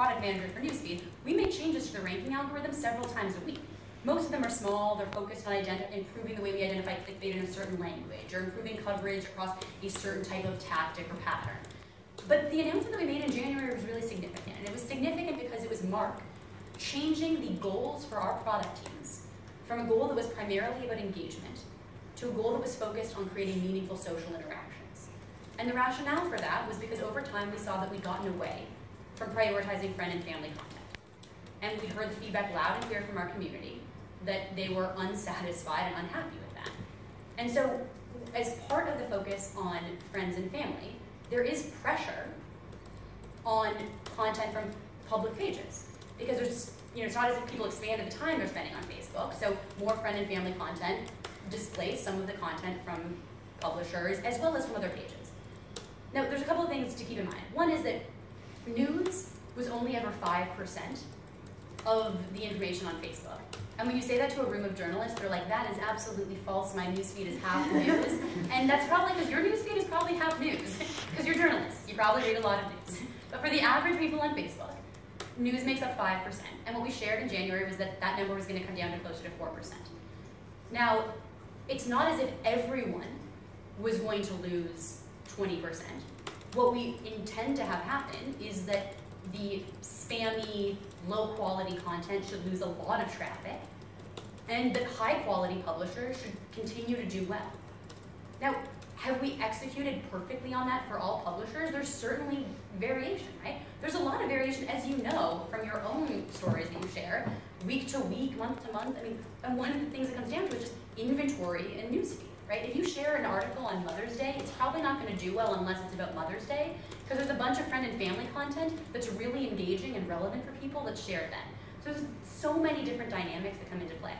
product manager for Newsfeed, we make changes to the ranking algorithm several times a week. Most of them are small, they're focused on improving the way we identify clickbait in a certain language, or improving coverage across a certain type of tactic or pattern. But the announcement that we made in January was really significant, and it was significant because it was Mark changing the goals for our product teams from a goal that was primarily about engagement to a goal that was focused on creating meaningful social interactions. And the rationale for that was because over time we saw that we'd gotten away from prioritizing friend and family content. And we heard the feedback loud and clear from our community that they were unsatisfied and unhappy with that. And so, as part of the focus on friends and family, there is pressure on content from public pages. Because there's, it's not as if people expanded the time they're spending on Facebook, so more friend and family content displace some of the content from publishers as well as from other pages. Now, there's a couple of things to keep in mind. One is that news was only ever 5% of the information on Facebook. And when you say that to a room of journalists, they're like, that is absolutely false, my newsfeed is half news. And that's probably because your newsfeed is probably half news, because you're journalists, you probably read a lot of news. But for the average people on Facebook, news makes up 5%. And what we shared in January was that that number was going to come down to closer to 4%. Now, it's not as if everyone was going to lose 20%. What we intend to have happen is that the spammy, low-quality content should lose a lot of traffic, and that high-quality publishers should continue to do well. Now, have we executed perfectly on that for all publishers? There's certainly variation, right? There's a lot of variation, as you know, from your own stories that you share, week to week, month to month. I mean, and one of the things that comes down to is just inventory and newsfeed, right? If you share an article on Mother's Day, it's probably not going to do well unless it's about Mother's Day, because there's a bunch of friend and family content that's really engaging and relevant for people that's shared then. So there's so many different dynamics that come into play.